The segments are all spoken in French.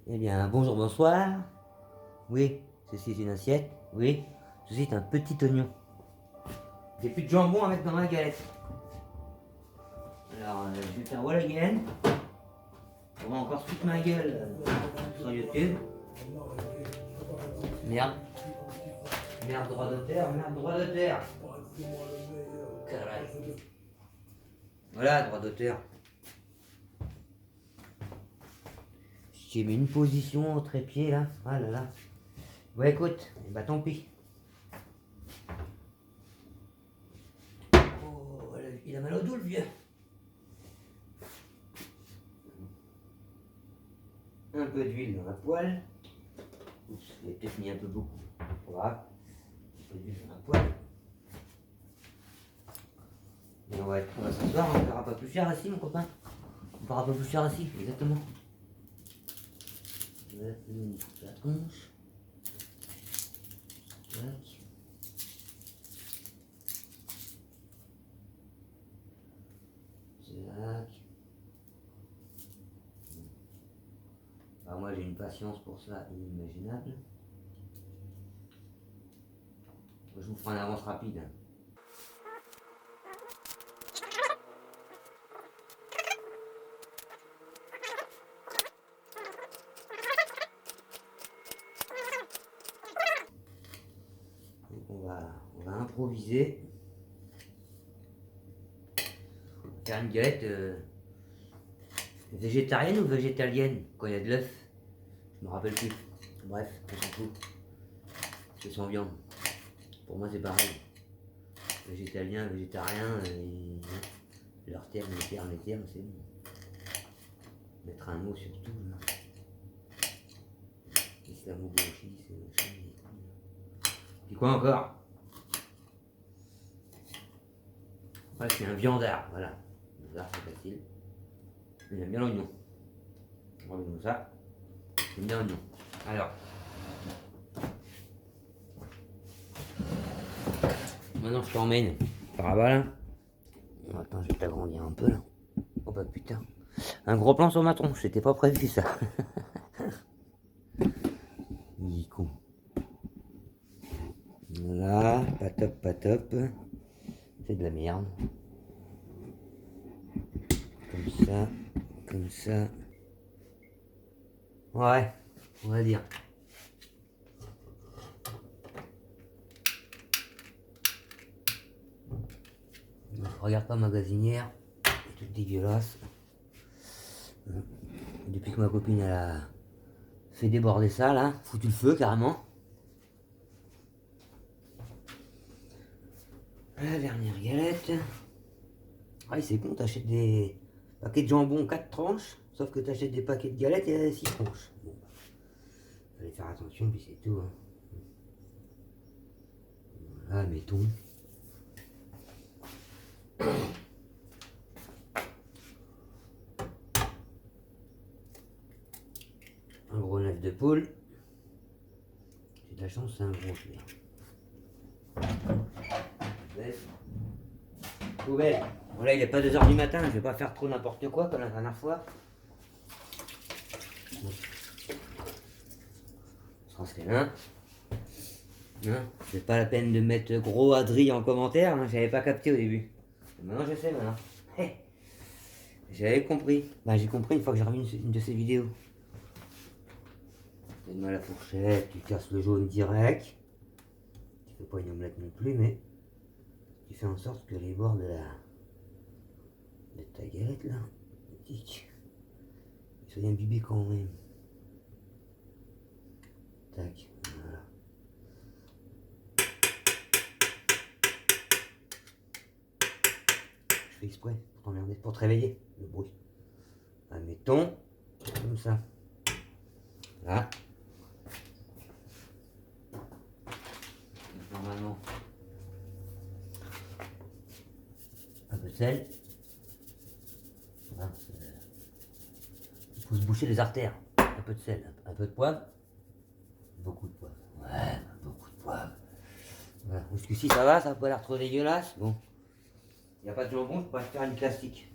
Eh bien, bonjour, bonsoir. Oui, ceci est une assiette. Oui, ceci est un petit oignon. J'ai plus de jambon à mettre dans ma galette. Alors, je vais faire voilà again. On va encore se foutre ma gueule sur YouTube. Merde. Merde, droit d'auteur, merde, droit d'auteur. Carré. Voilà, droit d'auteur. J'ai mis une position au trépied là. Ah là là. Ouais, écoute, bah tant pis. Oh, il a mal au dos le vieux. Un peu d'huile dans la poêle. Oups, j'ai peut-être mis un peu beaucoup. Voilà. Un peu d'huile dans la poêle. Et on va s'asseoir, on ne verra pas plus cher assis, mon copain. On ne verra pas plus cher assis, exactement. Voilà, la tronche. Tac. Tac. Alors moi j'ai une patience pour ça inimaginable. Je vous ferai un avance rapide. Donc on va improviser. Faire une galette végétarienne ou végétalienne quand il y a de l'œuf. Je me rappelle plus. Bref, on s'en fout. C'est sans viande. Pour moi c'est pareil. Végétalien, végétarien, leurs termes, les termes, c'est bon. Mettre un mot sur tout. Islamo-gauchiste, c'est machin. Puis quoi encore? Moi je suis un viandard, voilà. Viandard c'est facile. J'aime bien l'oignon. On va comme ça. J'aime bien l'oignon. Alors. Maintenant je t'emmène par là. Attends, je vais t'agrandir un peu là. Oh bah putain. Un gros plan sur ma tronche, c'était pas prévu ça. Il est con. Voilà, pas top, pas top. C'est de la merde. Comme ça, comme ça. Ouais, on va dire. Regarde pas magasinière, c'est tout dégueulasse. Depuis que ma copine elle a fait déborder ça là, foutu le feu carrément. La dernière galette. Ah c'est con, t'achètes des paquets de jambon 4 tranches, sauf que t'achètes des paquets de galettes et 6 tranches. Bon, fallait faire attention puis c'est tout. Hein. Voilà, mettons. Un gros neuf de poule. J'ai de la chance, c'est un gros cuir. Poubelle. Voilà, il n'est pas 2 h du matin, je vais pas faire trop n'importe quoi comme la dernière fois. Ça serait là. Hein, c'est pas la peine de mettre gros Adri en commentaire, hein, j'avais pas capté au début. Maintenant je sais maintenant. Hey, j'avais compris. Bah j'ai compris une fois que j'ai revu une de ces vidéos. Tu mets la fourchette, tu casses le jaune direct. Tu fais pas une omelette non plus, mais tu fais en sorte que les bords de ta galette là, ils soient imbibés quand même. Tac, voilà. Je fais exprès pour t'emmerder, pour te réveiller, le bruit. Mettons, comme ça. Là. Normalement. Un peu de sel. Voilà. Il faut se boucher les artères. Un peu de sel, un peu de poivre. Beaucoup de poivre. Ouais, beaucoup de poivre. Voilà. Jusqu'ici ça va, ça n'a pas l'air trop dégueulasse. Bon. Il n'y a pas de jambon, je peux pas faire une classique.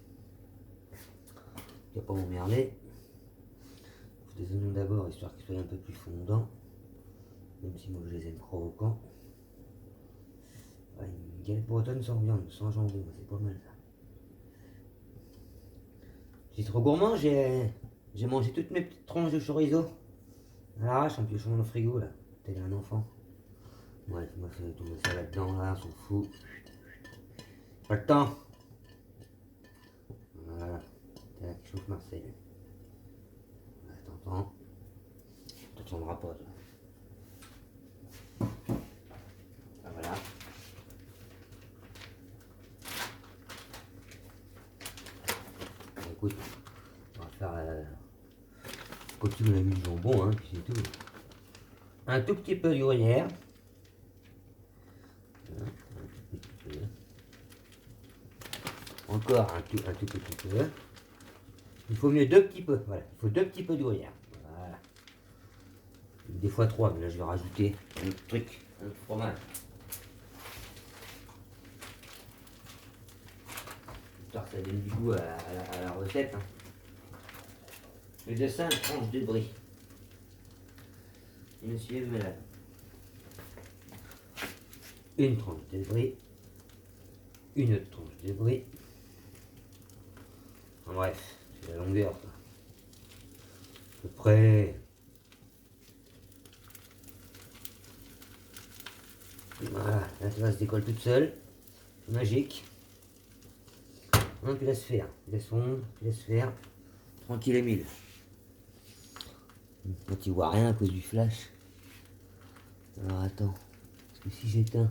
Tu vas pas m'emmerder. des oignons d'abord, histoire qu'ils soient un peu plus fondants. Même si moi je les aime croquants. Ouais, une galette bretonne sans viande, sans jambon, c'est pas mal ça. Je suis trop gourmand, j'ai mangé toutes mes petites tranches de chorizo. À l'arrache, en piochant dans le frigo là, tel un enfant. Ouais, moi je vais tout mettre ça là-dedans, là, on s'en fout. Pas le temps. Voilà, tac, chauffe Marcel. Ouais, t'entends? T'entendras pas, toi. Ah, voilà. Bon, écoute, on va faire coquille, on a mis le jambon, hein, puis c'est tout. Un tout petit peu de gruyère. Un tout petit peu. Encore un tout petit peu. Il faut mieux 2 petits peu. Voilà, il faut 2 petits peu de gruyère. Voilà. Des fois 3, mais là je vais rajouter un autre truc, un autre fromage. Histoire que ça donne du goût à la recette. Hein. Le dessin, une tranche de brie. Monsieur est malade. Une tranche de brie. Une autre tranche de brie. En bref, c'est la longueur. Ça. À peu près. Voilà, là ça se décolle toute seule. C'est magique. Non, tu laisses faire. Tu laisses fondre, tu laisses faire. Tranquille Emile. Là tu vois rien à cause du flash. Alors attends. Parce que si j'éteins.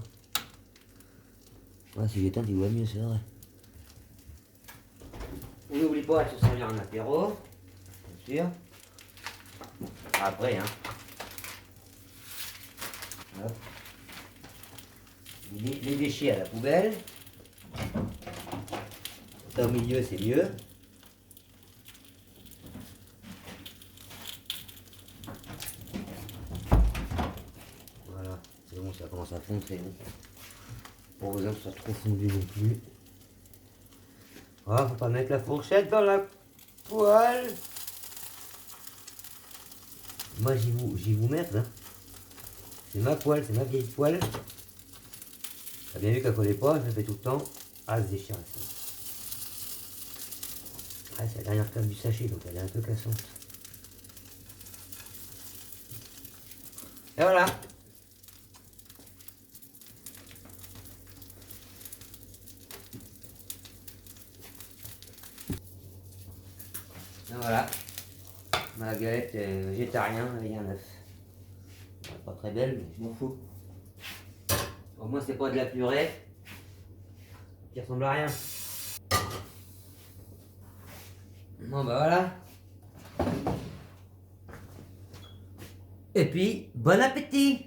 Ouais, si j'éteins, tu vois mieux, c'est vrai. On n'oublie pas de se servir en apéro. Bien sûr. Après, hein. Hop. Les déchets à la poubelle. Ça au milieu, c'est mieux. Voilà, c'est bon, ça commence à fondre, c'est bon. Pas besoin que ce soit trop fondu non plus. Ah, faut pas mettre la fourchette dans la poêle. Moi, j'y vous mettre, hein. C'est ma poêle, c'est ma vieille poêle. T'as bien vu qu'elle collait pas, je le fais tout le temps. Ah, se déchire ça. Ah, c'est la dernière table du sachet, donc elle est un peu cassante. Et voilà. Et voilà. Ma galette végétarien avec un œuf. Pas très belle, mais je m'en fous. Au moins, c'est pas de la purée qui ressemble à rien. Bon, bah voilà. Et puis, bon appétit!